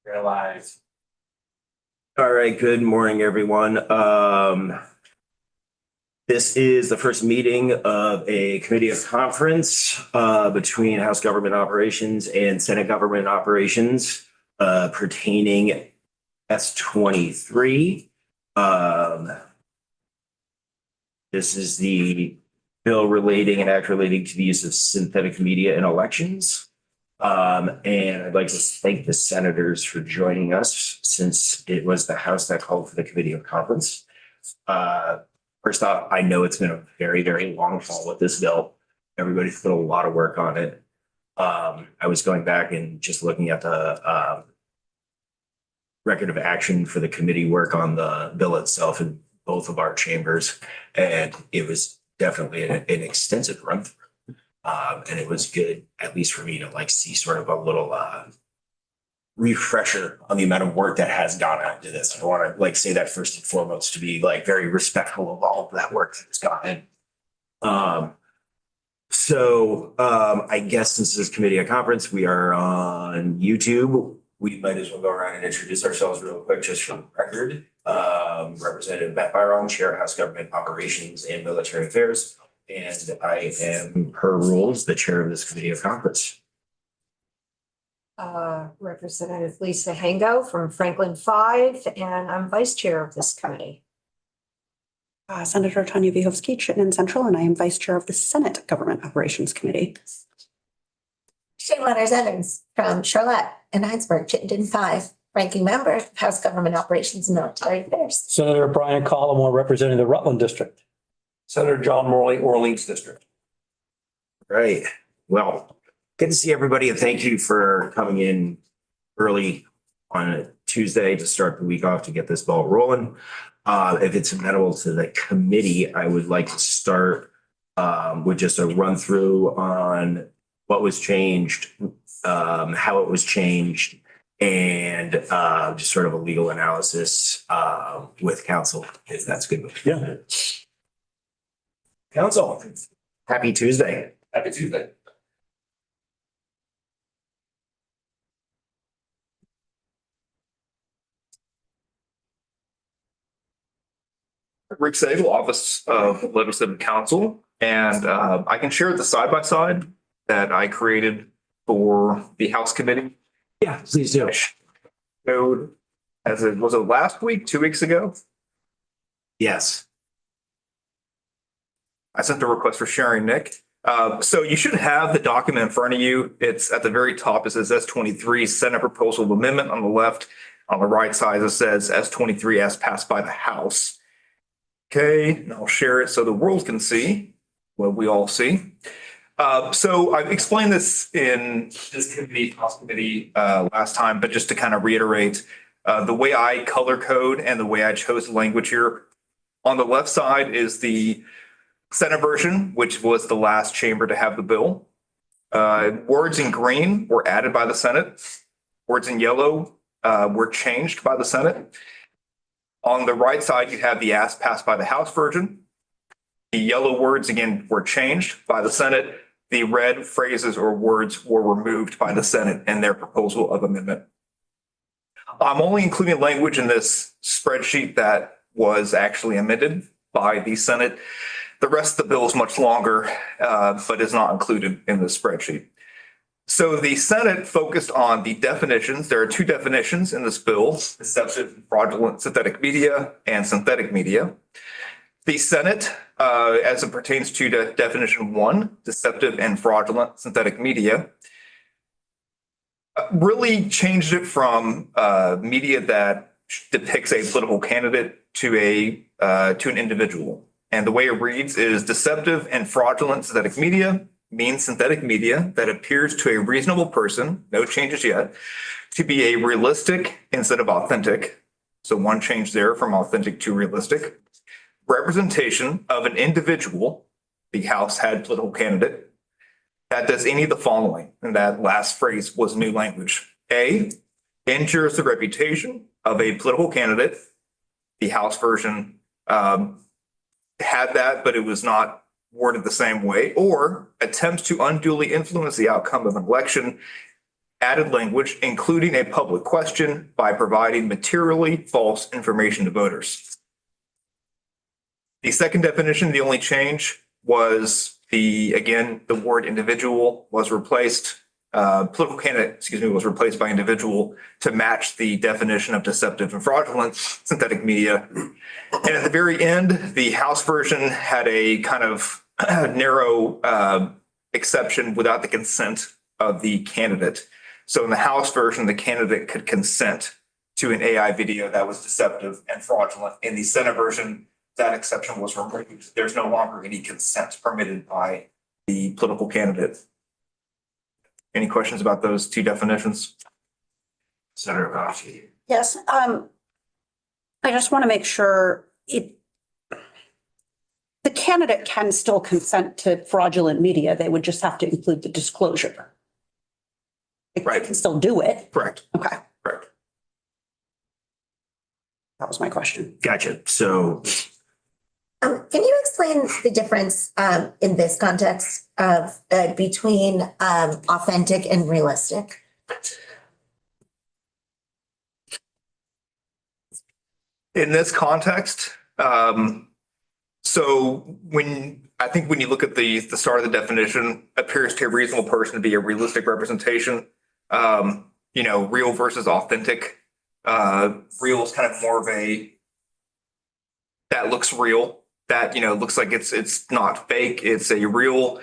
We're live. All right, good morning, everyone. This is the first meeting of a committee of conference between House Government Operations and Senate Government Operations pertaining S.23. This is the bill relating and act relating to the use of synthetic media in elections. And I'd like to thank the senators for joining us since it was the House that called for the committee of conference. First off, I know it's been a very, very long haul with this bill. Everybody's put a lot of work on it. I was going back and just looking at the record of action for the committee work on the bill itself in both of our chambers, and it was definitely an extensive run through. And it was good, at least for me, to see sort of a little refresher on the amount of work that has gone into this. I want to say that first and foremost, to be very respectful of all of that work that's gone in. I guess since this is committee of conference, we are on YouTube. We might as well go around and introduce ourselves real quick, just for the record. Representative Matt Byron, Chair, House Government Operations and Military Affairs. And I am, per rules, the chair of this committee of conference. Representative Lisa Hango from Franklin 5, and I'm vice chair of this committee. Senator Tanya Vyhovsky, Chittenden Central, and I am vice chair of the Senate Government Operations Committee. Shane Waters Evans from Charlotte and Heinsberg, Chittenden 5, ranking member of House Government Operations and Military Affairs. Senator Brian Collymore representing the Rutland District. Senator John Morley, Orleans District. Right. Well, good to see everybody, and thank you for coming in early on a Tuesday to start the week off to get this ball rolling. If it's amenable to the committee, I would like to start with just a run through on what was changed, how it was changed, and just sort of a legal analysis with counsel, if that's good with you. Yeah. Counsel, happy Tuesday. Happy Tuesday. Rick Sable, Office of Legislative Counsel, and I can share the side-by-side that I created for the House Committee. Yeah, please do. Showed, was it last week, 2 weeks ago? Yes. I sent a request for sharing, Nick. So you should have the document in front of you. It's at the very top. It says S.23 Senate Proposal of Amendment on the left. On the right side, it says S.23 as passed by the House. Okay, and I'll share it so the world can see what we all see. So I've explained this in this committee, House Committee, last time, but just to kind of reiterate, the way I color code and the way I chose the language here. On the left side is the Senate version, which was the last chamber to have the bill. Words in green were added by the Senate. Words in yellow were changed by the Senate. On the right side, you have the as passed by the House version. The yellow words, again, were changed by the Senate. The red phrases or words were removed by the Senate in their proposal of amendment. I'm only including language in this spreadsheet that was actually amended by the Senate. The rest of the bill is much longer, but is not included in the spreadsheet. So the Senate focused on the definitions. There are two definitions in this bill: deceptive and fraudulent synthetic media and synthetic media. The Senate, as it pertains to definition 1, deceptive and fraudulent synthetic media, really changed it from media that depicts a political candidate to an individual. And the way it reads is deceptive and fraudulent synthetic media means synthetic media that appears to a reasonable person, no changes yet, to be a realistic instead of authentic. So one change there from authentic to realistic. Representation of an individual, the House had political candidate, that does any of the following. And that last phrase was new language. A, injures the reputation of a political candidate. The House version had that, but it was not worded the same way, or attempts to unduly influence the outcome of an election added language, including a public question by providing materially false information to voters. The second definition, the only change was the word individual was replaced. Political candidate, was replaced by individual to match the definition of deceptive and fraudulent synthetic media. And at the very end, the House version had a kind of narrow exception without the consent of the candidate. So in the House version, the candidate could consent to an AI video that was deceptive and fraudulent. In the Senate version, that exception was removed. There's no longer any consent permitted by the political candidate. Any questions about those two definitions? Senator CoC. Yes, I just want to make sure the candidate can still consent to fraudulent media. They would just have to include the disclosure. They Right. can still do it. Correct. Okay, Correct. that was my question. Gotcha. So Can you explain the difference in this context of between authentic and realistic? In this context, so when you look at the start of the definition, appears to a reasonable person to be a realistic representation. Real versus authentic. Real is kind of more of a that looks real. That looks like it's not fake. It's a real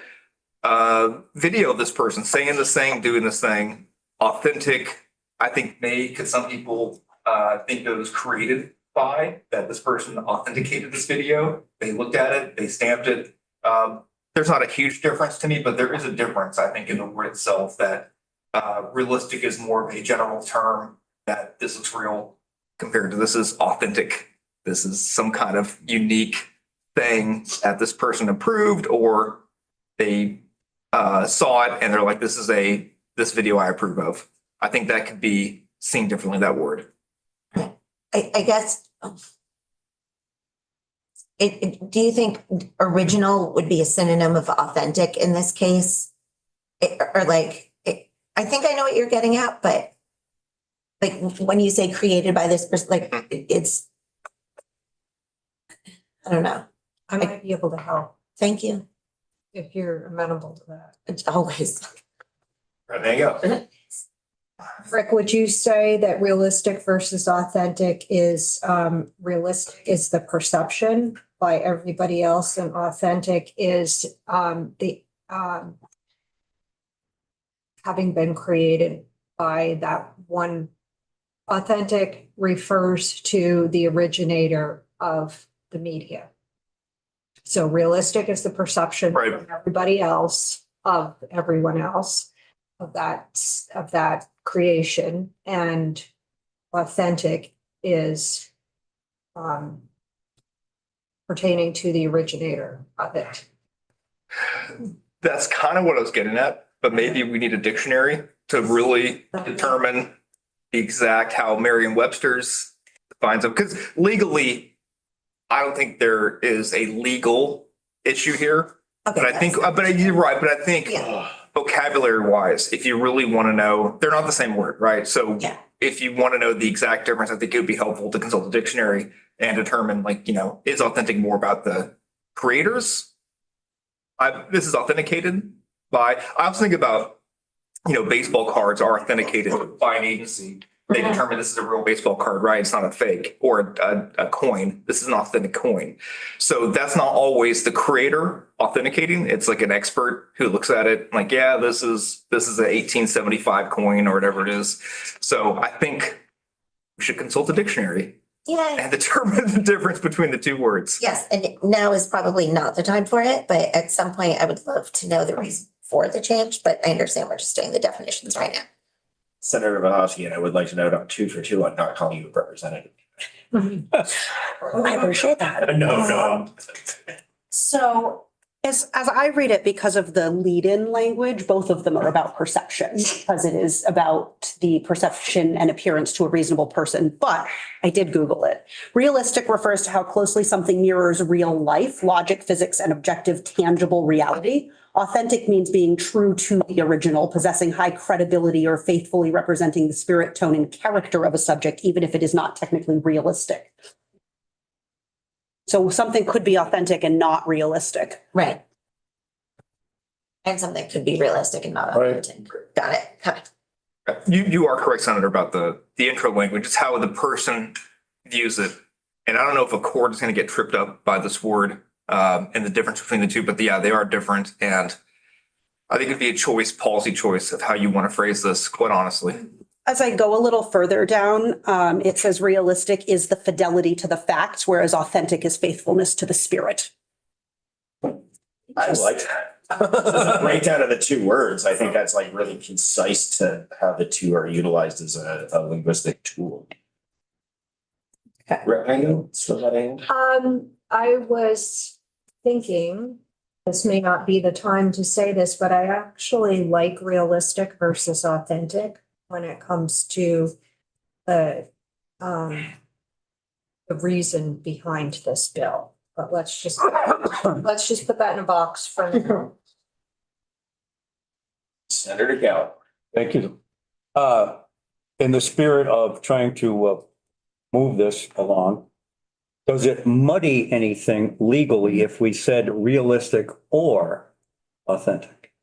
video of this person saying this thing, doing this thing. Authentic, I think could some people think that it was created by that this person authenticated this video. They looked at it, they stamped it. There's not a huge difference to me, but there is a difference, I think, in the word itself that realistic is more of a general term that this looks real compared to this is authentic. This is some kind of unique thing that this person approved or they saw it and they're like, this video I approve of. I think that could be seen differently, that word. I guess. Do you think original would be a synonym of authentic in this case? I think I know what you're getting at, but like when you say created by this person, like it's, I don't know. I might be able to help Thank you. if you're amenable to that. It's always. There you go. Rick, would you say that realistic versus authentic is realistic is the perception by everybody else and authentic is the having been created by that one? Authentic refers to the originator of the media. So realistic is the perception Right. from everybody else, of everyone else, of that creation, and authentic is pertaining to the originator of it. That's kind of what I was getting at, but maybe we need a dictionary to really determine the exact how Merriam-Webster's defines it. Because legally, I don't think there is a legal issue here. Okay, But I think, you're right, but I think Yeah. vocabulary wise, if you really want to know, they're not the same word, right? So Yeah. if you want to know the exact difference, I think it would be helpful to consult a dictionary and determine is authentic more about the creators? This is authenticated by, I also think about, baseball cards are authenticated by an agency. They determine this is a real baseball card, right? It's not a fake or a coin. This is an authentic coin. So that's not always the creator authenticating. It's like an expert who looks at it like, yeah, this is an 1875 coin or whatever it is. So I think we should consult a dictionary Yeah. and determine the difference between the two words. Yes, and now is probably not the time for it, but at some point I would love to know the reason for the change, but I understand we're just doing the definitions right now. Senator Mahosky, and I would like to note I'm 2 for 2 on not calling you a representative. I appreciate that. No. So As I read it, because of the lead-in language, both of them are about perception, because it is about the perception and appearance to a reasonable person. But I did Google it. Realistic refers to how closely something mirrors real life, logic, physics, and objective, tangible reality. Authentic means being true to the original, possessing high credibility, or faithfully representing the spirit, tone, and character of a subject, even if it is not technically realistic. So something could be authentic and not realistic. Right. And something could be realistic and not Right. authentic. Got it. Got it. You are correct, Senator, about the intro language. It's how the person views it. And I don't know if a court is going to get tripped up by this word and the difference between the two, but yeah, they are different. And I think it'd be a choice, policy choice of how you want to phrase this, quite honestly. As I go a little further down, it says realistic is the fidelity to the facts, whereas authentic is faithfulness to the spirit. I like that. Breakdown of the two words, I think that's like really concise to how the two are utilized as a linguistic tool. Okay. Ryan, still got a hand? I was thinking, this may not be the time to say this, but I actually like realistic versus authentic when it comes to the reason behind this bill. But let's just put that in a box for now. Senator Gal. Thank you. In the spirit of trying to move this along, does it muddy anything legally if we said realistic or authentic?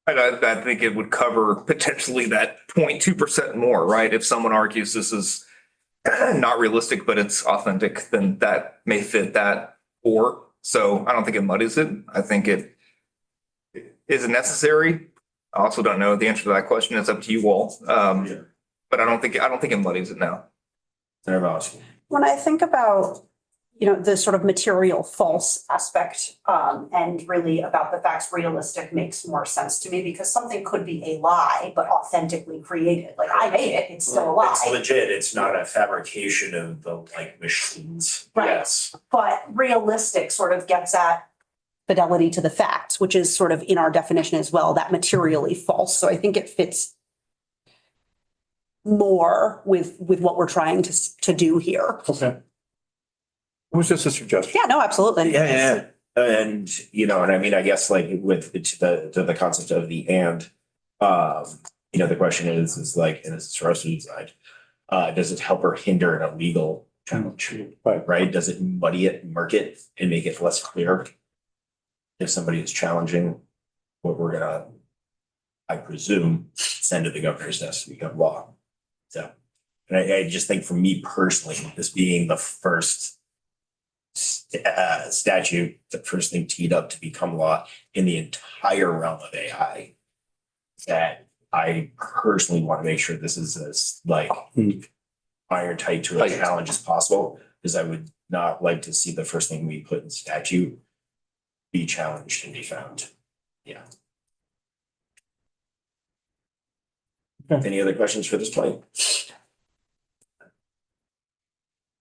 I think it would cover potentially that 0.2% more, right? If someone argues this is not realistic, but it's authentic, then that may fit that or. So I don't think it muddies it. I think it is necessary. I also don't know the answer to that question. It's up to you all. But I don't think it muddies it now. Senator Bosky. When I think about, the sort of material false aspect, and really about the facts, realistic makes more sense to me, because something could be a lie, but authentically created. Like, I made it, it's still a lie. It's legit. It's not a fabrication of the machines. Right. Yes. But realistic sort of gets at fidelity to the facts, which is sort of in our definition as well, that materially false. So I think it fits more with what we're trying to do here. Okay. It was just a suggestion. Yeah, no, absolutely. Yeah. And, and I mean, I guess like with to the concept of the the question is like, and this is for us to decide, does it help or hinder an illegal challenge? Right? Does it muddy it, murk it, and make it less clear if somebody is challenging what we're gonna, I presume, send to the governor's desk to become law? So, and I just think for me personally, this being the first statute, the first thing teed up to become law in the entire realm of AI, that I personally want to make sure this is as iron tight to a challenge as possible, because I would not like to see the first thing we put in statute be challenged and be found. Yeah. Okay. Any other questions for this point?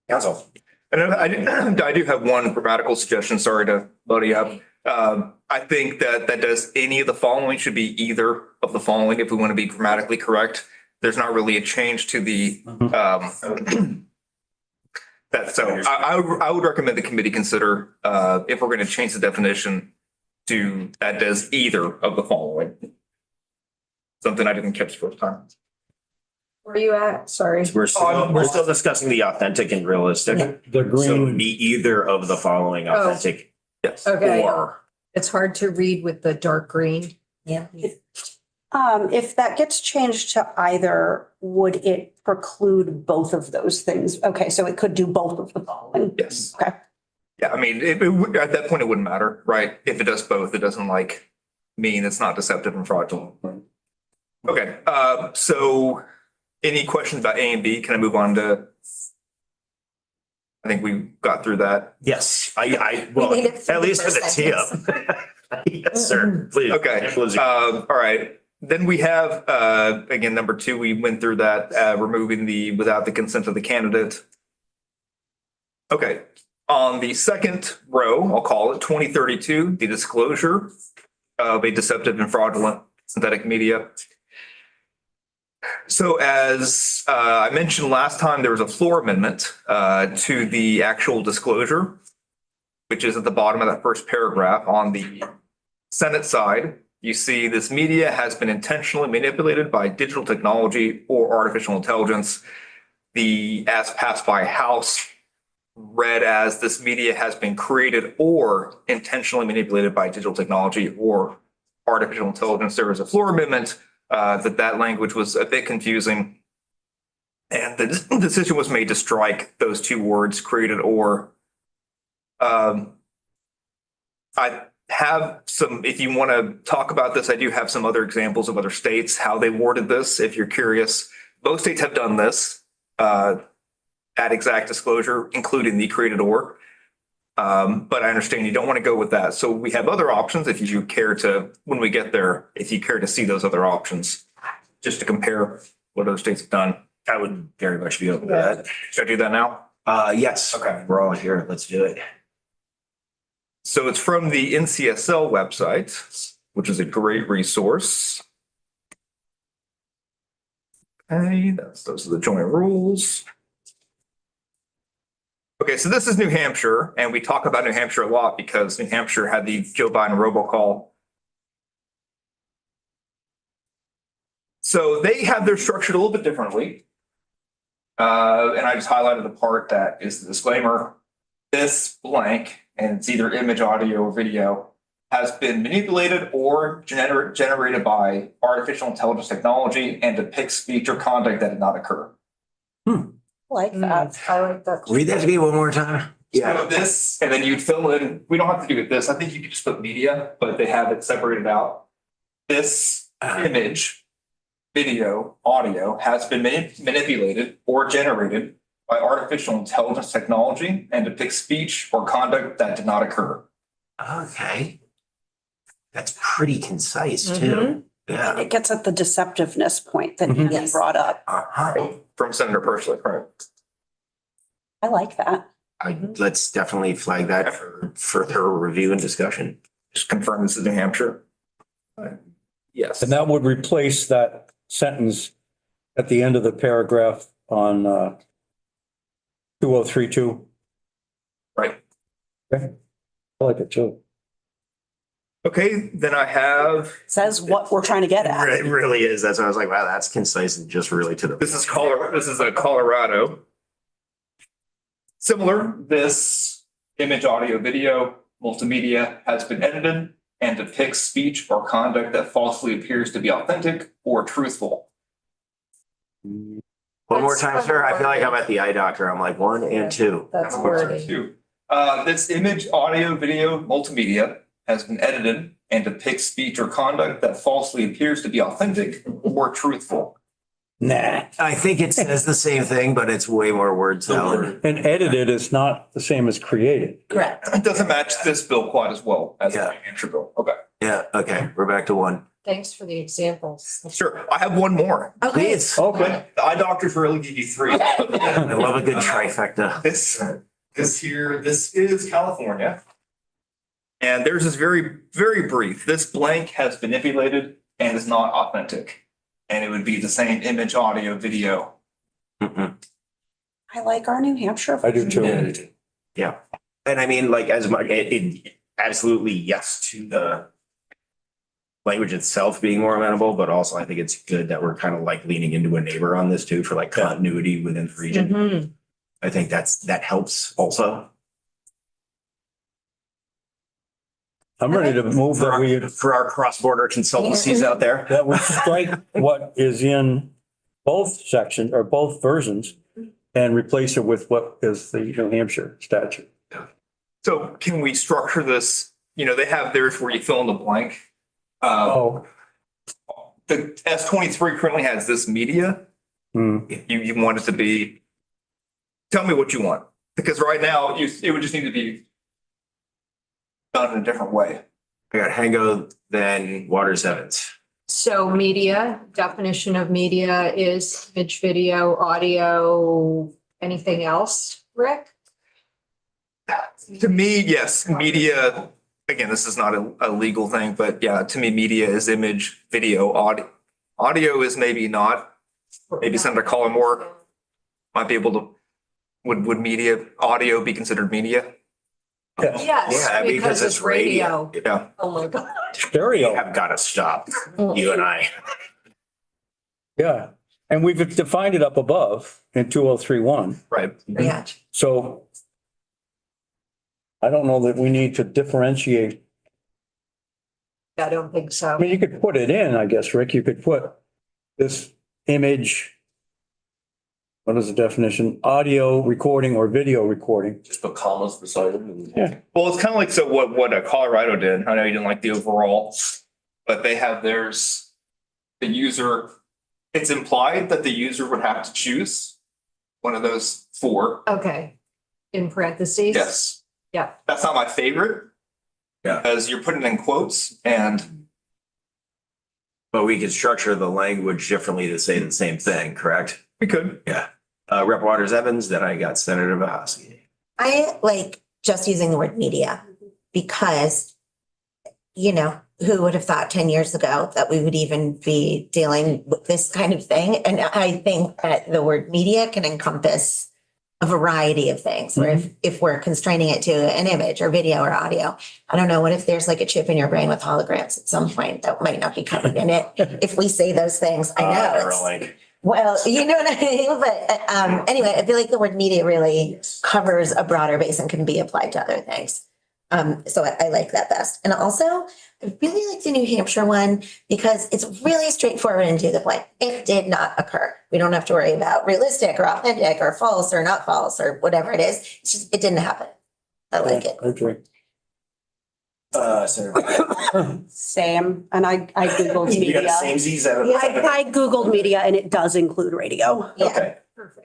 Council. And I do have one grammatical suggestion. Sorry to load you up. I think that does any of the following should be either of the following if we want to be grammatically correct. There's not really a change to the that. So I would recommend the committee consider if we're going to change the definition to that does either of the following. Something I didn't catch the first time. Where are you at? Sorry. We're still discussing the authentic and realistic. The So green, be either of the following authentic Yes. Okay. or. It's hard to read with the dark green. Yeah. If that gets changed to either, would it preclude both of those things? Okay, so it could do both of the following. Yes. Okay. Yeah. I mean, at that point, it wouldn't matter, right? If it does both, it doesn't mean it's not deceptive and fraudulent. Okay. So any questions about A and B? Can I move on to? I think we got through that. Yes, well, We need it for at the least for the first tip. Yes, sir, please. Okay. All right. Then we have, again, number 2, we went through that, removing the without the consent of the candidate. Okay, on the second row, I'll call it 2032, the disclosure of a deceptive and fraudulent synthetic media. So as I mentioned last time, there was a floor amendment to the actual disclosure, which is at the bottom of that first paragraph. On the Senate side, you see this media has been intentionally manipulated by digital technology or artificial intelligence. The as passed by House read as this media has been created or intentionally manipulated by digital technology or artificial intelligence. There was a floor amendment that language was a bit confusing. And the decision was made to strike those two words, created or. I have some, if you want to talk about this, I do have some other examples of other states, how they worded this, if you're curious. Most states have done this at exact disclosure, including the created or. But I understand you don't want to go with that. So we have other options if you care to, when we get there, if you care to see those other options, just to compare what other states have done. I would very much be open to that. Should I do that now? Yes. Okay. We're all here. Let's do it. So it's from the NCSL website, which is a great resource. Okay, those are the joint rules. Okay, so this is New Hampshire, and we talk about New Hampshire a lot because New Hampshire had the Joe Biden robocall. So they have their structured a little bit differently. And I just highlighted the part that is the disclaimer. This blank, and it's either image, audio, or video, has been manipulated or generated by artificial intelligence technology and depicts speech or conduct that did not occur. Like that. I like that. Read that to me one more time. So this, and then you'd fill in, we don't have to do it this. I think you could just put media, but they have it separated out. This image, video, audio has been manipulated or generated by artificial intelligence technology and depicts speech or conduct that did not occur. Okay. That's pretty concise too. Yeah. It gets at the deceptiveness point that Mhm. Andy brought up. From Senator Persley, right? I like that. Let's definitely flag that for further review and discussion. Just confirm this is New Hampshire. Yes. And that would replace that sentence at the end of the paragraph on 2032. Right. Okay. I like it too. Okay, then I have, Says what we're trying to get at. It really is. That's why I was like, wow, that's concise and just really to the. this is a Colorado. Similar, this image, audio, video, multimedia has been edited and depicts speech or conduct that falsely appears to be authentic or truthful. One more time, sir. I feel like I'm at the eye doctor. I'm like 1 and 2. That's wording. This image, audio, video, multimedia has been edited and depicts speech or conduct that falsely appears to be authentic or truthful. Nah. I think it says the same thing, but it's way more word salad. And edited is not the same as created. Correct. It doesn't match this bill quite as well as the Yeah. New Hampshire bill. Okay, Yeah. Okay. We're back to 1. Thanks for the examples. sure. I have one more. Okay. Please. Okay. The eye doctors really give you 3. I love a good trifecta. This is California. And theirs is very, very brief. This blank has been manipulated and is not authentic. And it would be the same image, audio, video. Mm-mm. I like our New Hampshire. I do too. Yeah. And I mean, like, as much, it absolutely yes to the language itself being more amenable, but also I think it's good that we're kind of like leaning into a neighbor on this too for like continuity within the region. Mhm. I think that helps also. I'm ready to move that we, For our cross-border consultancies out there. that we strike what is in both sections or both versions and replace it with what is the New Hampshire statute. So can we structure this? You know, they have theirs where you fill in the blank. Oh. The S23 currently has this media. Hmm. You want it to be, tell me what you want. Because right now, it would just need to be done in a different way. I got Hango, then Waters Evans. So media, definition of media is image, video, audio, anything else, Rick? To me, yes, media, again, this is not a legal thing, but yeah, to me, media is image, video, audio. Audio is maybe not, maybe Senator Collmore might be able to, would media, audio be considered media? Yes, Yeah, because because it's it's radio. Yeah, Oh my God. Stereo, I've got to stop, you and I. yeah. And we've defined it up above in 2031. right. Yeah. So I don't know that we need to differentiate. I don't think I so. mean, you could put it in, I guess, Rick, you could put this image. What is the definition? Audio recording or video recording. Just put commas beside it and. Yeah. Well, it's kind of like, so what Colorado did, I know you didn't like the overall, but they have theirs, the user, it's implied that the user would have to choose one of those four. Okay. In parentheses? Yes. Yeah. That's not my favorite. Yeah. Because you're putting in quotes and But we could structure the language differently to say the same thing, correct? we could. Yeah. Rep. Waters Evans, then I got Senator Bahasi. I like just using the word media because, you know, who would have thought 10 years ago that we would even be dealing with this kind of thing? And I think that the word media can encompass a variety of things, or if we're constraining it to an image or video or audio. I don't know, what if there's like a chip in your brain with holograms at some point that might not be covered in it? If we say those things, I know. it's- Neuralink. Well, you know what I mean? But anyway, I feel like the word media really covers a broader base and can be applied to other things. So I like that best. And also, I really like the New Hampshire one because it's really straightforward and to the point. It did not occur. We don't have to worry about realistic or authentic or false or not false or whatever it is. It's just, it didn't happen. I like it. Okay. Senator. Same, and I Googled You got media. the same Z's out of I Googled media and it does include radio. Yeah. Okay.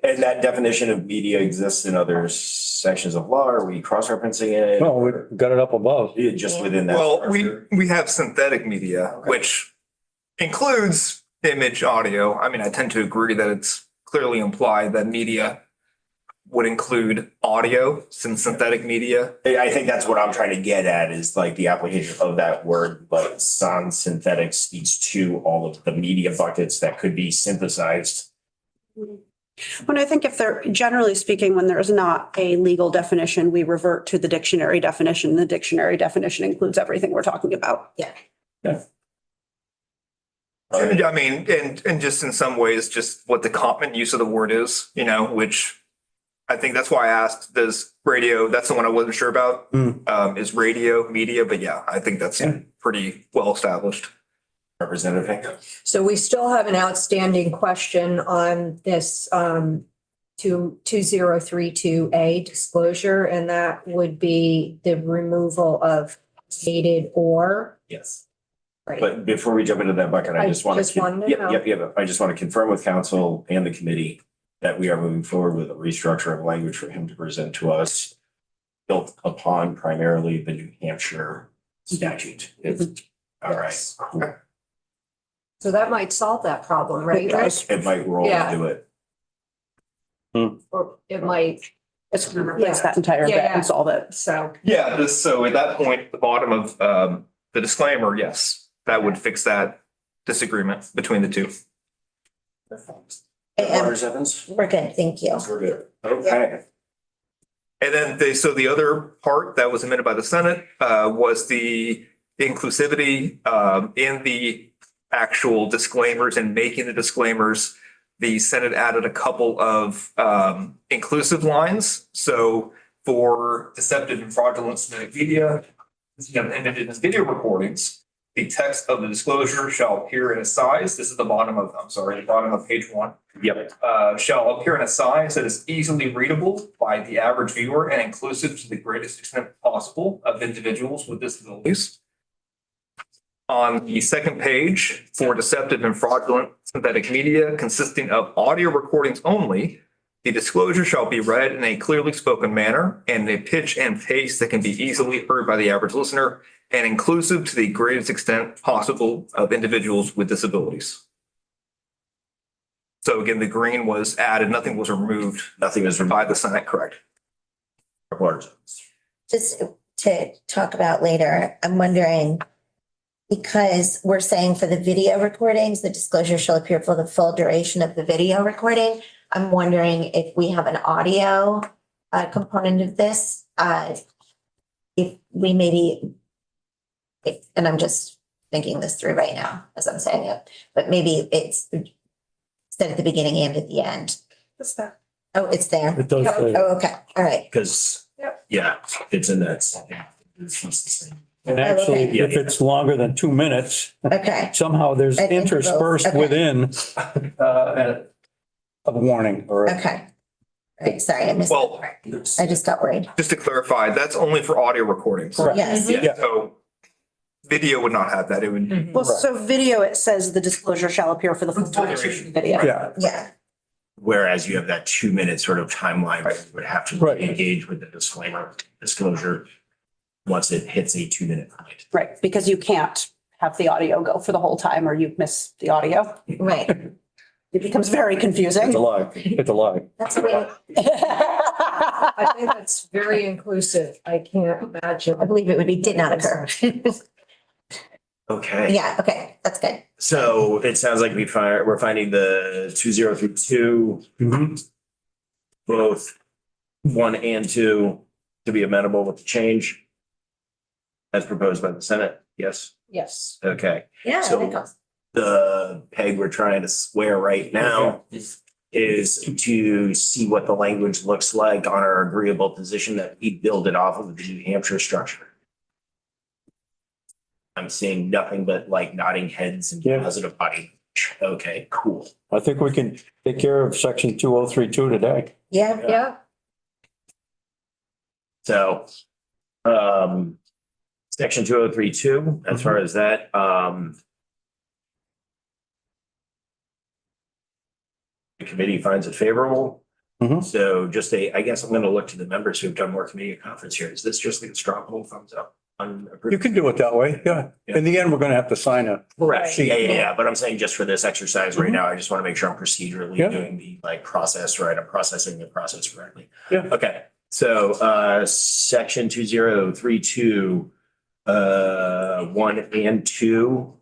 And that definition of media exists in other sections of law. Are we cross-referencing it? No, we got it up above. Yeah, just within that. Well, we have synthetic media, which includes image, audio. I mean, I tend to agree that it's clearly implied that media would include audio, since synthetic media. I think that's what I'm trying to get at is like the application of that word, but synthetic speaks to all of the media buckets that could be synthesized. When I think if they're, generally speaking, when there's not a legal definition, we revert to the dictionary definition. The dictionary definition includes everything we're talking about. I mean, and just in some ways, just what the common use of the word is, you know, which I think that's why I asked, does radio, that's the one I wasn't sure about, is radio media, but yeah, I think that's pretty well established. Representative Hancock. So we still have an outstanding question on this 2032A disclosure, and that would be the removal of stated or. Yes. Right. But before we jump into that bucket, I I just want just wanted to know. Yep. I just want to confirm with council and the committee that we are moving forward with a restructure of language for him to present to us, built upon primarily the New Hampshire statute. All right. So that might solve that problem, right? It does. It might roll Yeah. into it. Or it might, It's going to replace that entire Yeah, bit yeah. and solve it. so. Yeah, so at that point, the bottom of the disclaimer, yes, that would fix that disagreement between the two. Waters Evans? We're good. Thank you. We're good. Okay. And then so the other part that was amended by the Senate was the inclusivity in the actual disclaimers and making the disclaimers. The Senate added a couple of inclusive lines. So for deceptive and fraudulent synthetic media, and in video recordings, the text of the disclosure shall appear in a size. This is the bottom of page 1. Yep. Shall appear in a size that is easily readable by the average viewer and inclusive to the greatest extent possible of individuals with disabilities. On the second page, for deceptive and fraudulent synthetic media consisting of audio recordings only, the disclosure shall be read in a clearly spoken manner and in a pitch and pace that can be easily heard by the average listener and inclusive to the greatest extent possible of individuals with disabilities. So again, the green was added, nothing was removed Nothing is by the Senate, correct? Waters. just to talk about later, I'm wondering, because we're saying for the video recordings, the disclosure shall appear for the full duration of the video recording. I'm wondering if we have an audio component of this, if we maybe, and I'm just thinking this through right now as I'm saying it, but maybe it's said at the beginning and at the end. What's that? Oh, it's there. It does say. Oh, okay, all right. Because, Yep. yeah, it's in that. And actually, Okay. if it's longer than 2 minutes, Okay, somehow there's At intervals, interspersed okay. within a warning or. okay. All right, sorry, I missed that Well, part. I just got worried. Just to clarify, that's only for audio recordings. Correct. Yes. Yeah. So video would not have that. It would, Well, so video, it says the disclosure shall appear for the full duration of the video. Yeah, Yeah, Whereas you have that 2 minute sort of timeline, where you would have to Right. engage with the disclaimer disclosure once it hits a 2 minute point. Right, because you can't have the audio go for the whole time or you miss the audio. right. It becomes very confusing. it's a lie. It's a lie. That's what I think that's very inclusive. I can't imagine. I believe it would be, did not occur. Okay. Yeah, okay, that's good. So it sounds like we're finding the 2032, both 1 and 2 to be amenable with the change as proposed by the Senate. Yes. Yes. Okay. Yeah, So- that goes. The peg we're trying to square right now is to see what the language looks like on our agreeable position that we build it off of the New Hampshire structure. I'm seeing nothing but like nodding heads and Yeah. positive body. Okay, cool. I think we can take care of section 2032 today. Yeah, Yeah. So, section 2032, as far as that, the committee finds it favorable. Mhm. So just I guess I'm gonna look to the members who've done more committee conference here. Is this just like a straw poll thumbs up? You can do it that way, yeah. In the end, we're gonna have to sign a. Correct. Yeah. But I'm saying just for this exercise right now, I just want to make sure I'm procedurally Yeah. doing the like process right. I'm processing the process correctly. Yeah. Okay. So, section 2032, 1 and 2.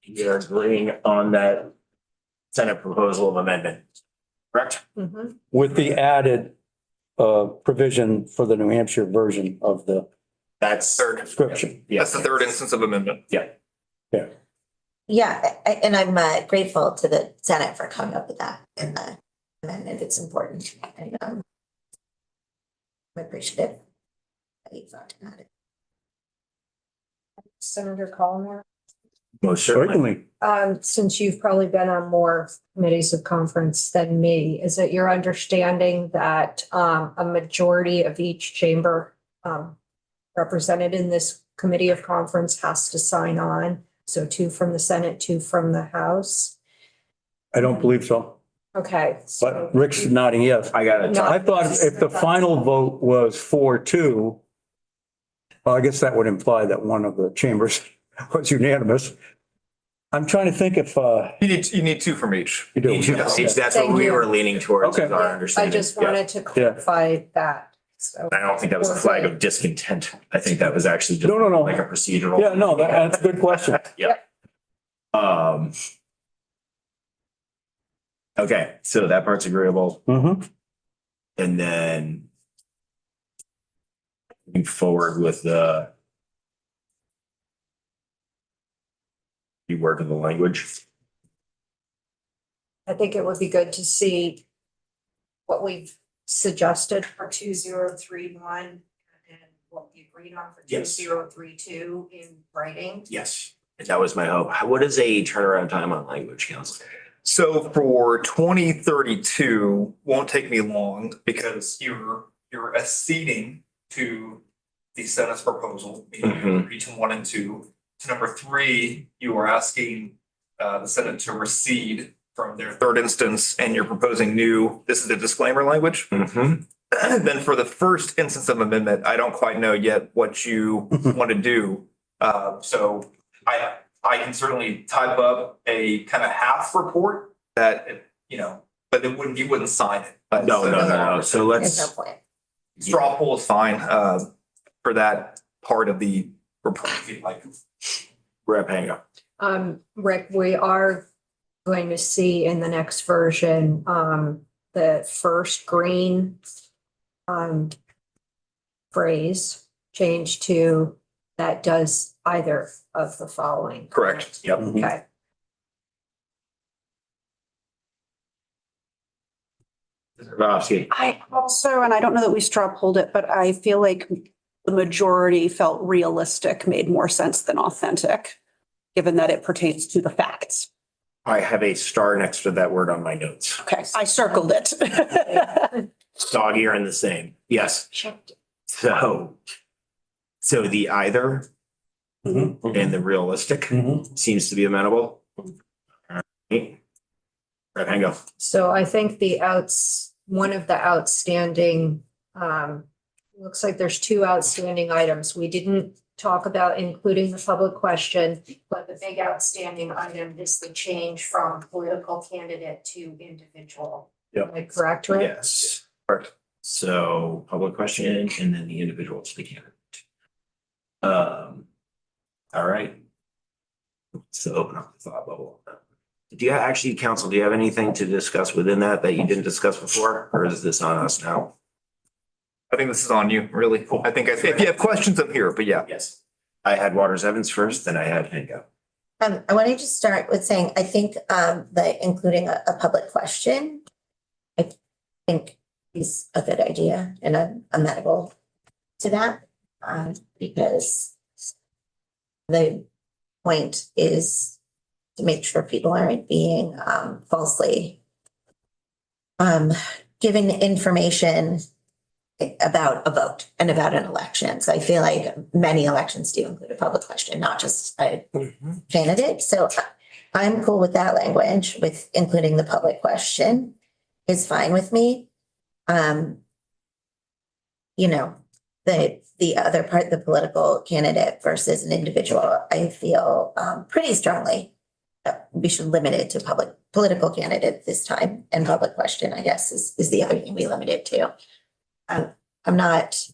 You're agreeing on that Senate proposal of amendment, correct? Mhm. With the added provision for the New Hampshire version of the That's Third. description. Yeah. that's the third instance of amendment. yeah, and I'm grateful to the Senate for coming up with that in the amendment. It's important. And I'm appreciative that you thought about it. Senator Collins, Most certainly. since you've probably been on more committees of conference than me, is it your understanding that a majority of each chamber represented in this committee of conference has to sign on? So 2 from the Senate, 2 from the House? I don't believe so, Okay. So but Rick's nodding yes. I got it. No. I thought if the final vote was 4-2, well, I guess that would imply that one of the chambers was unanimous. I'm trying to think if You need two from each. you do. That's what Thank we you. were leaning towards, Okay. is our I understanding. just Yeah. wanted to clarify that. So I don't think that was a flag of discontent. I think that was actually just No. like a procedural. Yeah, no, that's a good question. Yep. Okay, so that part's agreeable. Mhm. And then moving forward with the rework of the language. I think it would be good to see what we've suggested for 2031 and what we agreed on for Yes. 2032 in writing. Yes. That was my hope. What is a turnaround time on language, council? So for 2032, won't take me long because you're acceding to the Senate's proposal, meaning region 1 and 2. To number 3, you are asking the Senate to recede from their third instance and you're proposing new, this is the disclaimer language. Then for the first instance of amendment, I don't quite know yet what you want to do. So I can certainly type up a kind of half report that, but you wouldn't sign it. But No. So There's no let's, point. Straw poll is fine, for that part of the report, if you'd like. Rep Hango. Rick, we are going to see in the next version, the first green phrase change to that does either of the following. Correct. Yep. Okay. Rafsky. I also, and I don't know that we straw polled it, but I feel like the majority felt realistic made more sense than authentic, given that it pertains to the facts. I have a star next to that word on my notes. Okay, I circled it. Dog ear and the same. Yes. So the either and the realistic seems to be amenable. Rep Hango. So I think one of the outstanding, looks like there's two outstanding items. We didn't talk about including the public question, but the big outstanding item is the change from political candidate to individual. Yep. Am I correct, Rick? Yes. Correct. So public question and then the individual to the candidate. All right. So open up the thought bubble. Do you actually, counsel, do you have anything to discuss within that you didn't discuss before, or is this on us now? I think this is on you, really. I think if you have questions, I'm here, but yeah. Yes. I had Waters Evans first, then I had Hango. I want to just start with saying, I think that including a public question, I think is a good idea and I'm amenable to that. Because the point is to make sure people aren't being falsely given information about a vote and about an election. So I feel like many elections do include a public question, not just a candidate. So I'm cool with that language, with including the public question is fine with me. You know, the other part, the political candidate versus an individual, I feel pretty strongly that we should limit it to political candidate this time, and public question, I guess, is the other thing we limit it to. I'm not.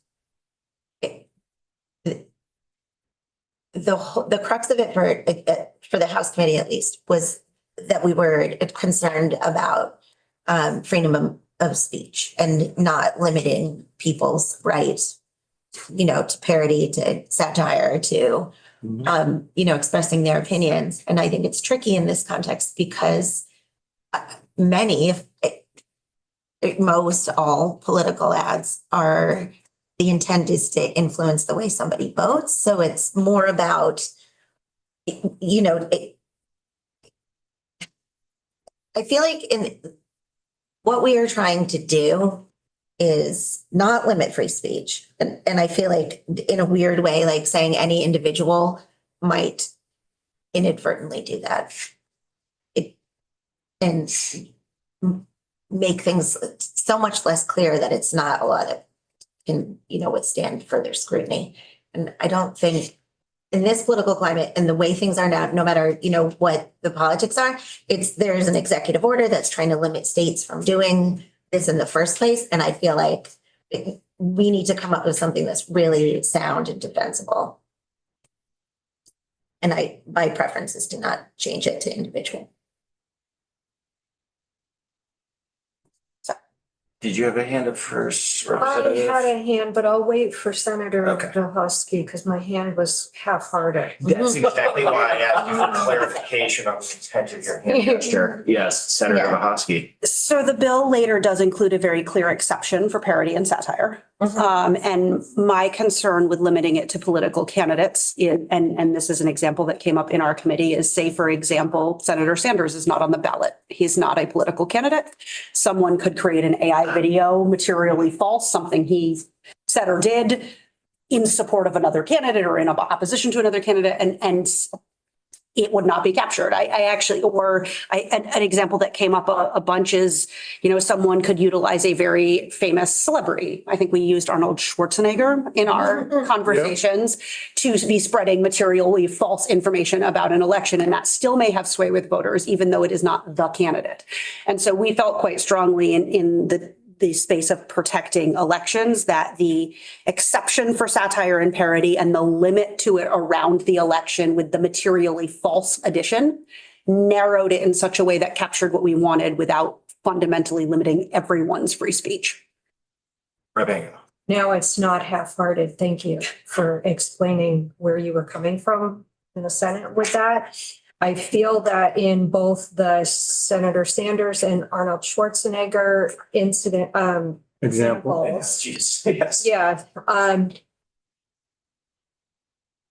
The crux of it for the House committee, at least, was that we were concerned about freedom of speech and not limiting people's rights, you know, to parody, to satire, to you know, expressing their opinions. And I think it's tricky in this context because many, if most all political ads are, the intent is to influence the way somebody votes. So it's more about, you know, I feel like in what we are trying to do is not limit free speech. And I feel like in a weird way, like saying any individual might inadvertently do that. And make things so much less clear that it's not a law that can, you know, withstand further scrutiny. And I don't think in this political climate and the way things are now, no matter, you know, what the politics are, there's an executive order that's trying to limit states from doing this in the first place. And I feel like we need to come up with something that's really sound and defensible. And my preference is to not change it to individual. Did you have a hand up first, I Representative? had a hand, but I'll wait for Senator Okay. Husky because my hand was half-hearted. That's exactly why I asked you for clarification on the intent of your hand gesture. Yes, Senator Yeah. Mahosky. So the bill later does include a very clear exception for parody and satire. And my concern with limiting it to political candidates, and this is an example that came up in our committee, is, say, for example, Senator Sanders is not on the ballot. He's not a political candidate. Someone could create an AI video materially false, something he said or did in support of another candidate or in opposition to another candidate, and it would not be captured. An example that came up a bunch is, you know, someone could utilize a very famous celebrity. I think we used Arnold Schwarzenegger in our conversations to be spreading materially false information about an election. And that still may have sway with voters, even though it is not the candidate. And so we felt quite strongly in the space of protecting elections, that the exception for satire and parody and the limit to it around the election with the materially false addition narrowed it in such a way that captured what we wanted without fundamentally limiting everyone's free speech. Rebecca. Now it's not half-hearted. Thank you for explaining where you were coming from in the Senate with that. I feel that in both the Senator Sanders and Arnold Schwarzenegger incident, examples. Yes. Yeah,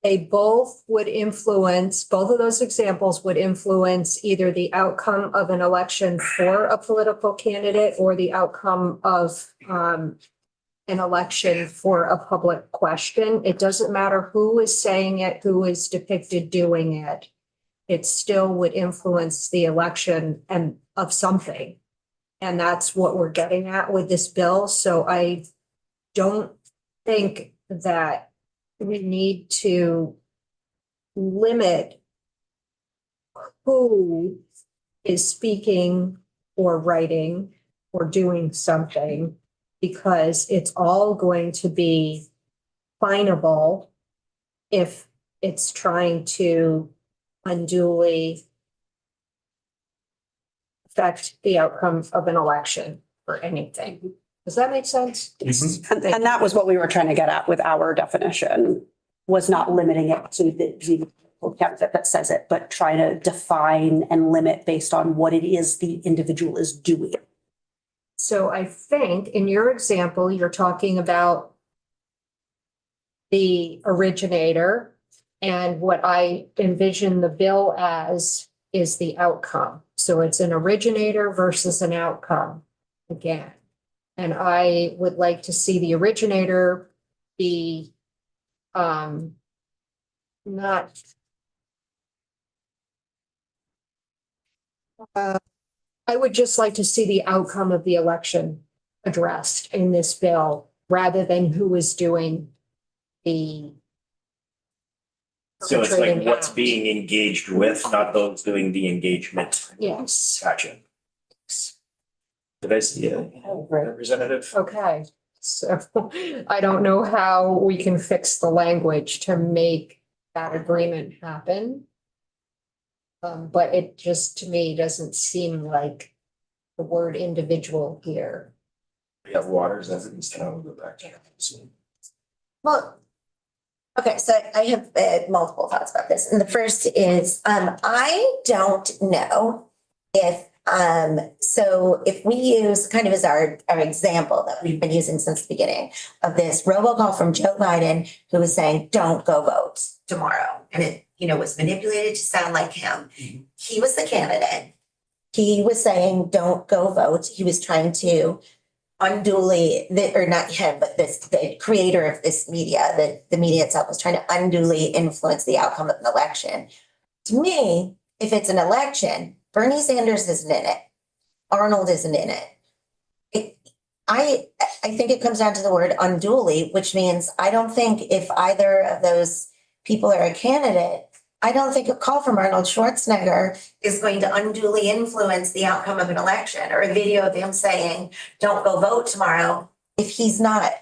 they both would influence, both of those examples would influence either the outcome of an election for a political candidate or the outcome of an election for a public question. It doesn't matter who is saying it, who is depicted doing it. It still would influence the election and of something. And that's what we're getting at with this bill. So I don't think that we need to limit who is speaking or writing or doing something, because it's all going to be finable if it's trying to unduly affect the outcome of an election or anything. Does that make sense? And that was what we were trying to get at with our definition, was not limiting it to the candidate that says it, but trying to define and limit based on what it is the individual is doing. So I think in your example, you're talking about the originator, and what I envision the bill as is the outcome. So it's an originator versus an outcome again. And I would like to see the originator be not I would just like to see the outcome of the election addressed in this bill rather than who is doing the. So it's like perpetrating what's act. being engaged with, not those doing the engagement. Yes, Gotcha. Did I see a representative? okay. So I don't know how we can fix the language to make that agreement happen. But it just, to me, doesn't seem like the word individual here. We have waters as it is now. We'll go back to that. Well, okay, so I have multiple thoughts about this. And the first is, I don't know if, so if we use kind of as our example that we've been using since the beginning of this robocall from Joe Biden, who was saying, don't go vote tomorrow. And it, was manipulated to sound like him. He was the candidate. He was saying, don't go vote. He was trying to unduly, or not him, but the creator of this media, the media itself was trying to unduly influence the outcome of an election. To me, if it's an election, Bernie Sanders isn't in it. Arnold isn't in it. I think it comes down to the word unduly, which means I don't think if either of those people are a candidate, I don't think a call from Arnold Schwarzenegger is going to unduly influence the outcome of an election, or a video of him saying, don't go vote tomorrow, if he's not,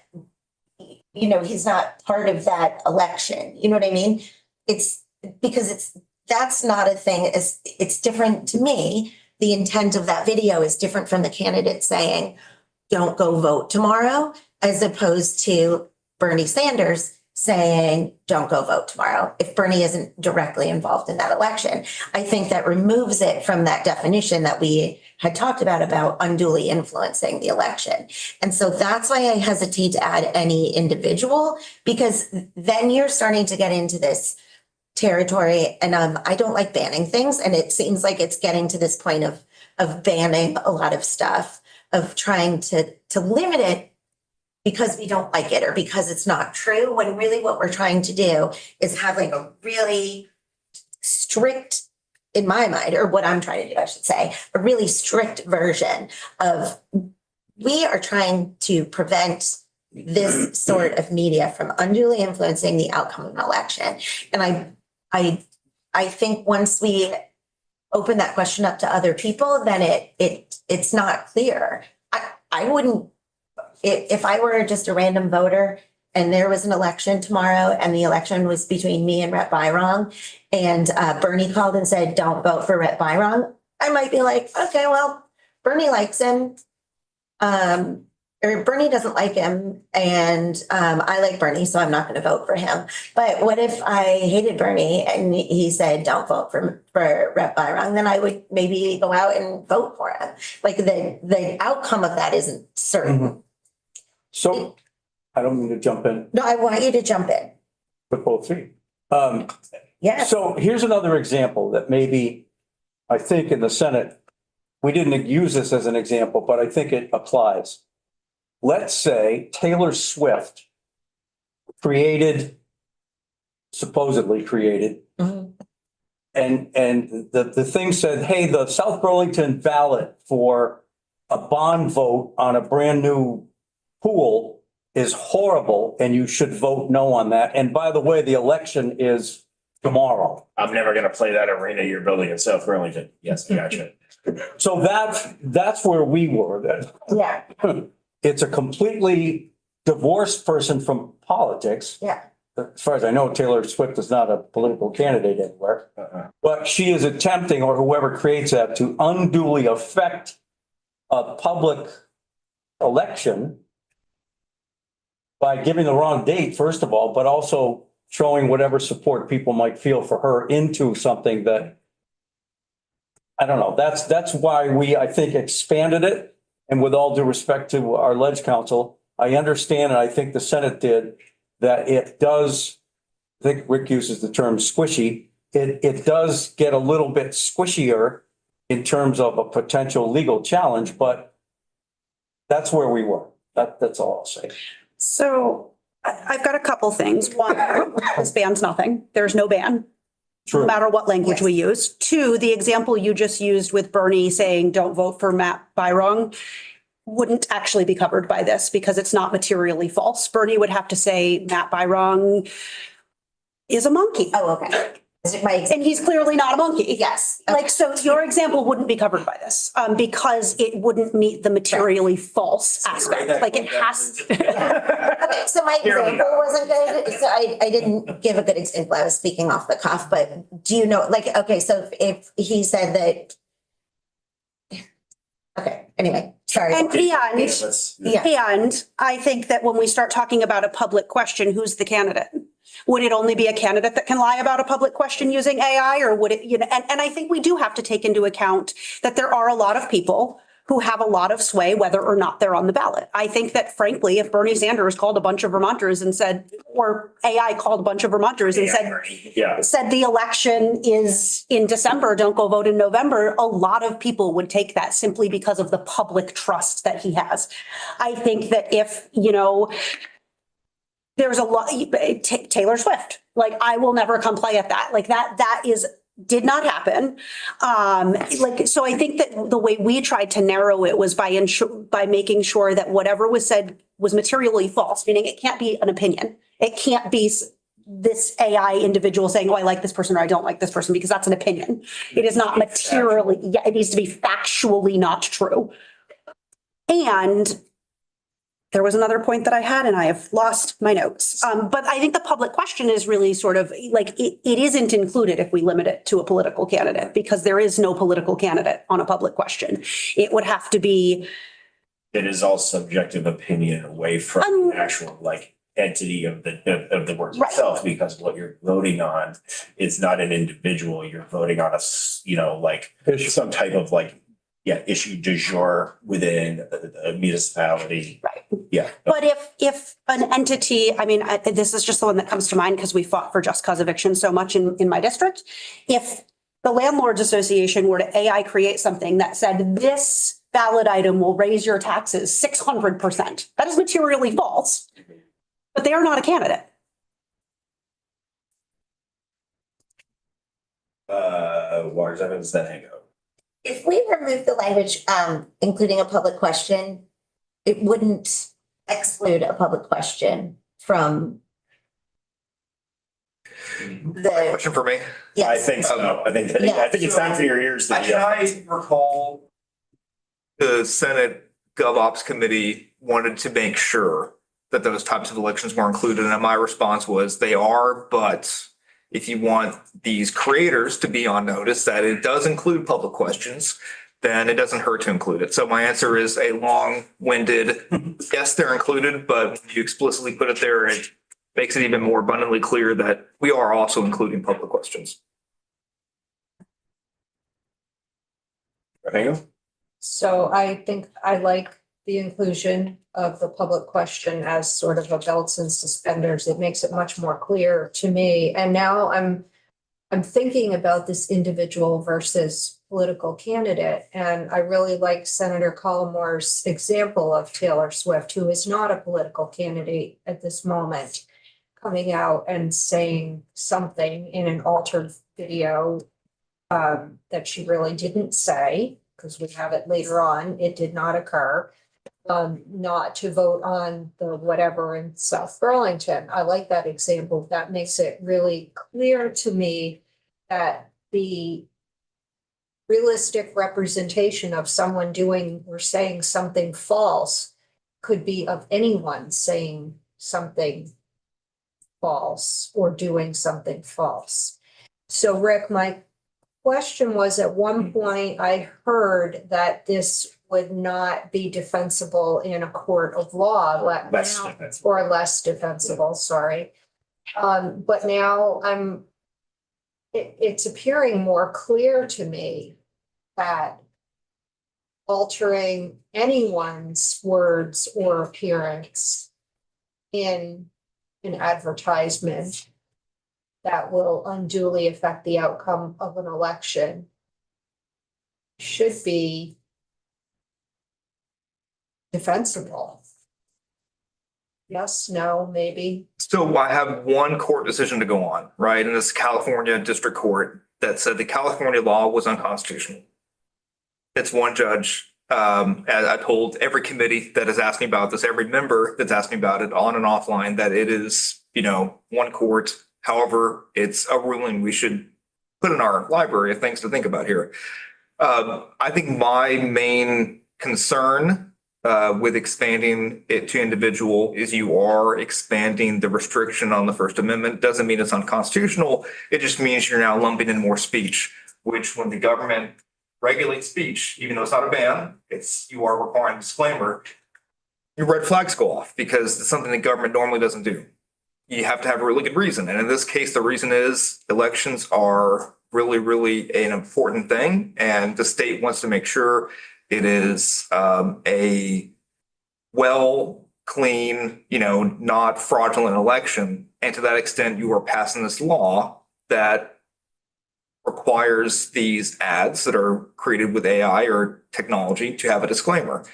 he's not part of that election. You know what I mean? It's because that's not a thing. It's different to me. The intent of that video is different from the candidate saying, don't go vote tomorrow, as opposed to Bernie Sanders saying, don't go vote tomorrow, if Bernie isn't directly involved in that election. I think that removes it from that definition that we had talked about unduly influencing the election. And so that's why I hesitate to add any individual, because then you're starting to get into this territory. And I don't like banning things. And it seems like it's getting to this point of banning a lot of stuff, of trying to limit it because we don't like it or because it's not true, when really what we're trying to do is have like a really strict, in my mind, or what I'm trying to do, I should say, a really strict version of, we are trying to prevent this sort of media from unduly influencing the outcome of an election. And I think once we open that question up to other people, then it's not clear. I wouldn't if I were just a random voter and there was an election tomorrow and the election was between me and Rep. Byrong and Bernie called and said, don't vote for Rep. Byrong, I might be like, okay, well, Bernie likes him. Or Bernie doesn't like him and I like Bernie, so I'm not going to vote for him. But what if I hated Bernie and he said, don't vote for Rep. Byrong, then I would maybe go out and vote for him. Like the outcome of that isn't certain. So I don't mean to jump in No, I want you to jump in. with both feet. Yes. So here's another example that maybe I think in the Senate, we didn't use this as an example, but I think it applies. Let's say Taylor Swift supposedly created, Mhm. and the thing said, hey, the South Burlington ballot for a bond vote on a brand new pool is horrible and you should vote no on that. And by the way, the election is tomorrow. I'm never gonna play that arena you're building in South Burlington. Yes, I gotcha. So that's where we were then. Yeah, It's a completely divorced person from politics. yeah. As far as I know, Taylor Swift is not a political candidate anywhere, but she is attempting, or whoever creates that, to unduly affect a public election by giving the wrong date, first of all, but also showing whatever support people might feel for her into something that, I don't know, that's why we, I think, expanded it. And with all due respect to our ledge council, I understand, and I think the Senate did, that it does, I think Rick uses the term squishy, it does get a little bit squishier in terms of a potential legal challenge, but that's where we were. That's all I'll say. So I've got a couple things. One, this bans nothing. There's no ban, no True. matter what language Yes. we use. Two, the example you just used with Bernie saying, don't vote for Matt Byrong wouldn't actually be covered by this because it's not materially false. Bernie would have to say Matt Byrong is a monkey. Oh, okay. Is it my, And he's clearly not a monkey. yes. Like, so your example wouldn't be covered by this, because it wouldn't meet the materially false aspect. Like it has. Okay, so my Here we example go. wasn't good, so I didn't give a good example. I was speaking off the cuff, but do you know, like, okay, so if he said that. Okay, anyway, sorry. And Yeah. And I think that when we start talking about a public question, who's the candidate? Would it only be a candidate that can lie about a public question using AI, or would it, and I think we do have to take into account that there are a lot of people who have a lot of sway, whether or not they're on the ballot. I think that frankly, if Bernie Sanders called a bunch of Vermonters and said, or AI called a bunch of Vermonters and Yeah. said the election is in December, don't go vote in November, a lot of people would take that simply because of the public trust that he has. I think that if, there's a lot, Taylor Swift, like I will never come play at that. Like that did not happen. So I think that the way we tried to narrow it was by making sure that whatever was said was materially false, meaning it can't be an opinion. It can't be this AI individual saying, oh, I like this person or I don't like this person, because that's an opinion. It is not materially, it needs to be factually not true. And there was another point that I had and I have lost my notes. But I think the public question is really sort of like, it isn't included if we limit it to a political candidate, because there is no political candidate on a public question. It would have to be. It is all subjective opinion away from the actual entity of the work Right. itself, because what you're voting on is not an individual. You're voting on some type of issue du jour within a municipality. Right. Yeah. But if an entity, this is just the one that comes to mind because we fought for just cause eviction so much in my district. If the landlords association were to AI create something that said this ballot item will raise your taxes 600%, that is materially false, but they are not a candidate. Where's evidence that hang out? If we remove the language, including a public question, it wouldn't exclude a public question from the, Question for me. I yes. think so. I think it's time for your ears to be Can up. I recall The Senate GovOps committee wanted to make sure that those types of elections were included. And my response was they are, but if you want these creators to be on notice that it does include public questions, then it doesn't hurt to include it. So my answer is a long-winded, yes, they're included, but when you explicitly put it there, it makes it even more abundantly clear that we are also including public questions. So I think I like the inclusion of the public question as sort of a belts and suspenders. It makes it much more clear to me. And now I'm thinking about this individual versus political candidate. And I really like Senator Collimore's example of Taylor Swift, who is not a political candidate at this moment, coming out and saying something in an altered video that she really didn't say, because we have it later on. It did not occur. Not to vote on the whatever in South Burlington. I like that example. That makes it really clear to me that the realistic representation of someone doing or saying something false could be of anyone saying something false or doing something false. So Rick, my question was, at one point I heard that this would not be defensible in a court of law. Less now- defensible. Or less defensible, sorry. But now it's appearing more clear to me that altering anyone's words or appearance in an advertisement that will unduly affect the outcome of an election should be defensible. Yes, no, maybe. So I have one court decision to go on, right? And this California District Court that said the California law was unconstitutional. It's one judge. As I told every committee that is asking about this, every member that's asking about it on and offline, that it is, one court. However, it's a ruling we should put in our library of things to think about here. I think my main concern with expanding it to individual is you are expanding the restriction on the First Amendment. Doesn't mean it's unconstitutional. It just means you're now lumping in more speech, which when the government regulates speech, even though it's not a ban, you are requiring a disclaimer, your red flags go off because it's something the government normally doesn't do. You have to have a really good reason. And in this case, the reason is elections are really, really an important thing. And the state wants to make sure it is a well, clean, not fraudulent election. And to that extent, you are passing this law that requires these ads that are created with AI or technology to have a disclaimer.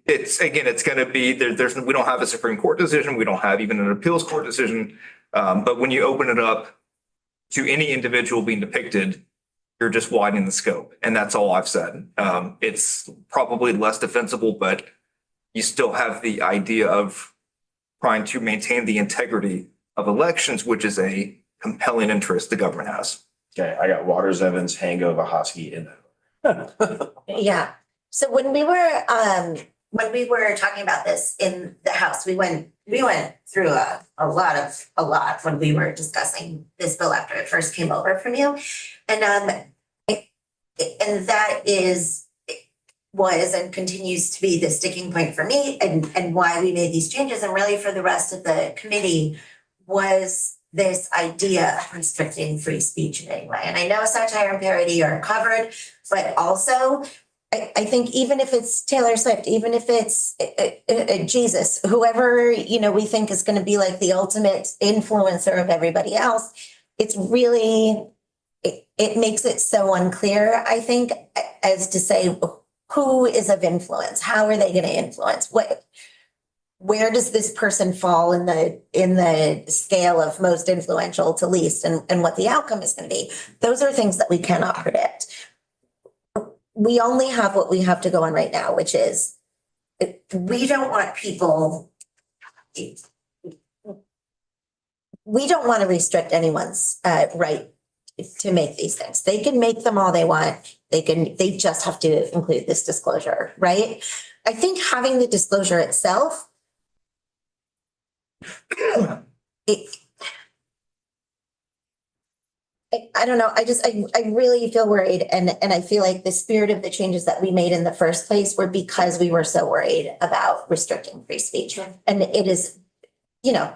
It's going to be we don't have a Supreme Court decision. We don't have even an appeals court decision. But when you open it up to any individual being depicted, you're just widening the scope. And that's all I've said. It's probably less defensible, but you still have the idea of trying to maintain the integrity of elections, which is a compelling interest the government has. Okay, I got Waters Evans, Hango, Hosky in there. Yeah. So when we were talking about this in the House, we went through a lot when we were discussing this bill after it first came over from you. And that was and continues to be the sticking point for me and why we made these changes, and really for the rest of the committee, was this idea of restricting free speech in any way. And I know satire and parody are covered, but also I think even if it's Taylor Swift, even if it's Jesus, whoever, we think is going to be like the ultimate influencer of everybody else, it's really, it makes it so unclear, I think, as to say who is of influence, how are they going to influence, where does this person fall in the scale of most influential to least, and what the outcome is going to be. Those are things that we cannot predict. We only have what we have to go on right now, which is we don't want to restrict anyone's right to make these things. They can make them all they want. They just have to include this disclosure, right? I think having the disclosure itself, I don't know. I really feel worried. And I feel like the spirit of the changes that we made in the first place were because we were so worried about restricting free speech. And it is, you know,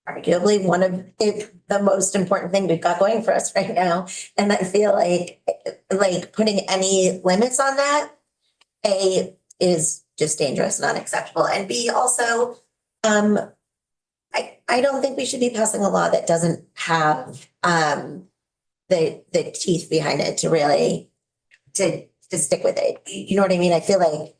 arguably one of the most important thing we've got going for us right now. And I feel like putting any limits on that, A, is just dangerous and unacceptable. And B, also, I don't think we should be passing a law that doesn't have the teeth behind it to really to stick with it. You know what I mean? I feel like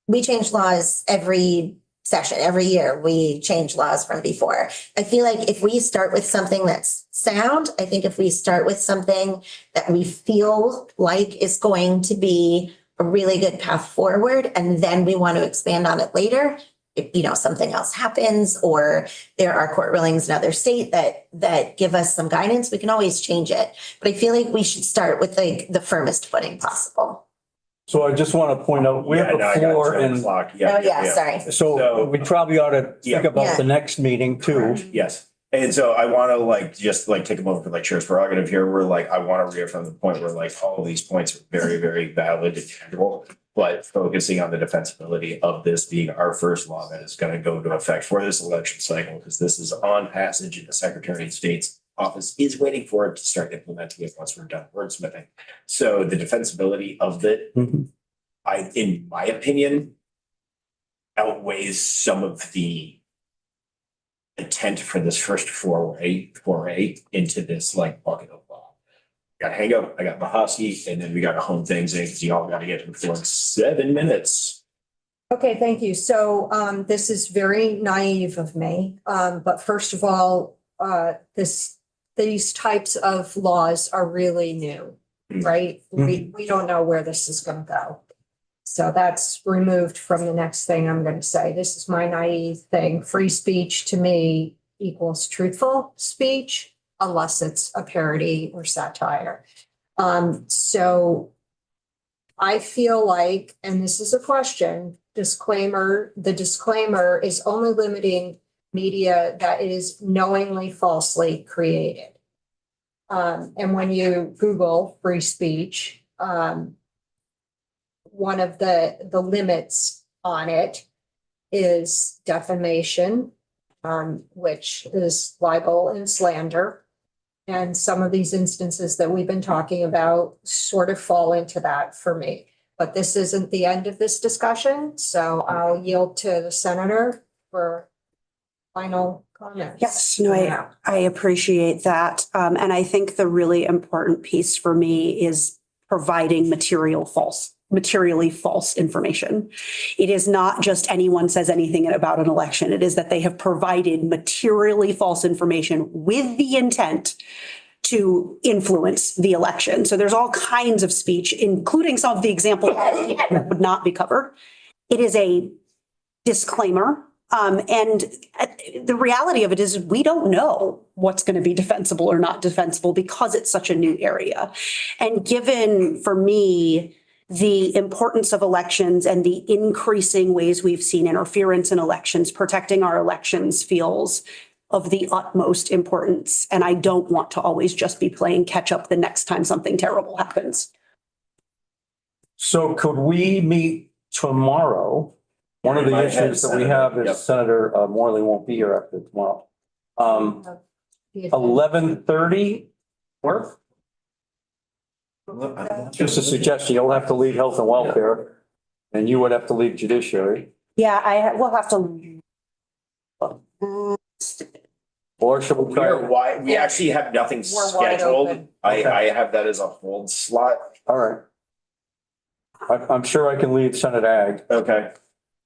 we change laws every session, every year. We change laws from before. I feel like if we start with something that's sound, I think if we start with something that we feel like is going to be a really good path forward, and then we want to expand on it later, if, you know, something else happens or there are court rulings in other state that give us some guidance, we can always change it. But I feel like we should start with like the firmest footing possible. So I just want to point out, we have Yeah, no, a I got floor 12 and o'clock. Oh, yeah, sorry. so we probably ought to Yeah. think about Yeah. the next meeting too. Yes. And so I want to like, just like take a moment for like chair's prerogative here. We're like, I want to reaffirm the point where like all of these points are very, very valid and tangible, but focusing on the defensibility of this being our first law that is going to go into effect for this election cycle, because this is on passage and the Secretary of State's office is waiting for it to start implementing it once we're done wordsmithing. So the defensibility of it, Mhm. in my opinion, outweighs some of the intent for this first foray into this like bucket of law. Got Hango, I got Mahosky, and then we got to hone things in because you all got to get to the floor in 7 minutes. Okay, thank you. So this is very naive of me. But first of all, these types of laws are really new, right? We don't know where this is going to go. So that's removed from the next thing I'm going to say. This is my naive thing. Free speech to me equals truthful speech, unless it's a parody or satire. So I feel like, and this is a question, the disclaimer is only limiting media that is knowingly falsely created. And when you Google free speech, one of the limits on it is defamation, which is libel and slander. And some of these instances that we've been talking about sort of fall into that for me. But this isn't the end of this discussion, so I'll yield to the senator for final comments. Yes, no, I appreciate that. And I think the really important piece for me is providing materially false information. It is not just anyone says anything about an election. It is that they have provided materially false information with the intent to influence the election. So there's all kinds of speech, including some of the examples that would not be covered. It is a disclaimer. And the reality of it is we don't know what's going to be defensible or not defensible because it's such a new area. And given, for me, the importance of elections and the increasing ways we've seen interference in elections, protecting our elections feels of the utmost importance. And I don't want to always just be playing catch up the next time something terrible happens. So could we meet tomorrow? One of the issues that we have is Senator Morley won't be here after tomorrow. 11:30 work? Just a suggestion, you'll have to lead health and welfare and you would have to lead judiciary. Yeah, we'll have to. Or should we try? We actually have nothing We're wide scheduled. open. I have that as a hold slot. All right. I'm sure I can lead Senate Ag. Okay.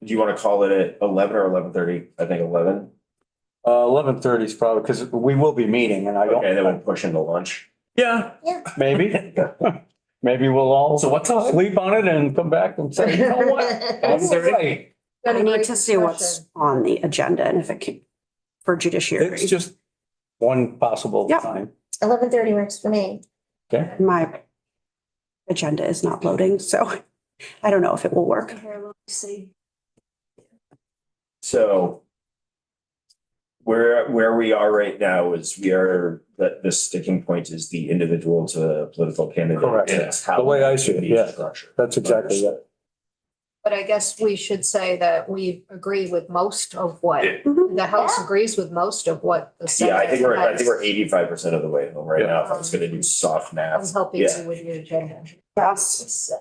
Do you want to call it at 11 or 11:30? I think 11. 11:30 is probably, because we will be meeting and I don't. Okay, then we'll push into lunch. Yeah, Yeah. maybe. Maybe we'll all So what time? sleep on it and come back and say, you know what? That's right. I need to see what's on the agenda and if it can, for judiciary. It's just one possible Yeah. time. 11:30 works for me. Okay, My agenda is not loading, so I don't know if it will work. So where we are right now is the sticking point is the individual to political candidate. Correct. It's how The way I see it, the yeah. structure. that's exactly it. But I guess we should say that we agree with most of what, Yeah. the House agrees with most of what the Senate. Yeah, I think we're has. 85% of the way home right now. If I was gonna do soft I'm math. helping Yeah. you with your agenda. Yes.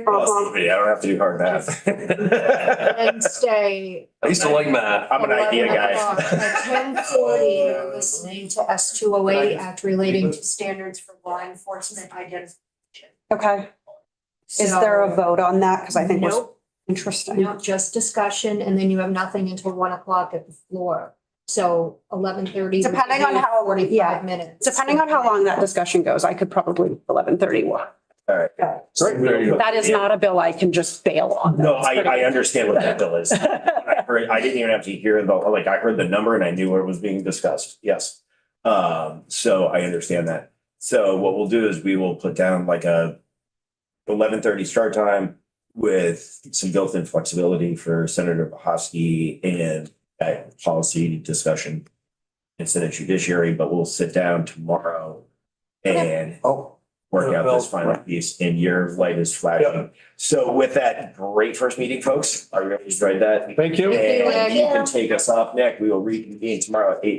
Well, I don't have to do hard math. And stay. I used to like math. I'm an idea guy. At 10:40, you're listening to S.23 Act relating to standards for law enforcement identification. Okay. Is there a So- vote on that? Because I think we're Nope, interesting. no, just discussion, and then you have nothing until 1 o'clock at the floor. So 11:30. Depending on how- 45 yeah. minutes. Depending on how long that discussion goes, I could probably 11:30 work. All right. Great, there you go. That is not a bill I can just bail on. No, That's pretty- I understand what that bill is. I didn't even have to hear I heard the number and I knew what was being discussed. Yes. So I understand that. So what we'll do is we will put down like a 11:30 start time with some built-in flexibility for Senator Bohosky and that policy discussion in Senate Judiciary, but we'll sit down tomorrow and work out this final piece and your light is flashing. So with that, great first meeting, folks. I really enjoyed that. Thank you. Thank you, And Nick. you can take us off, Nick. We will reconvene tomorrow at 8.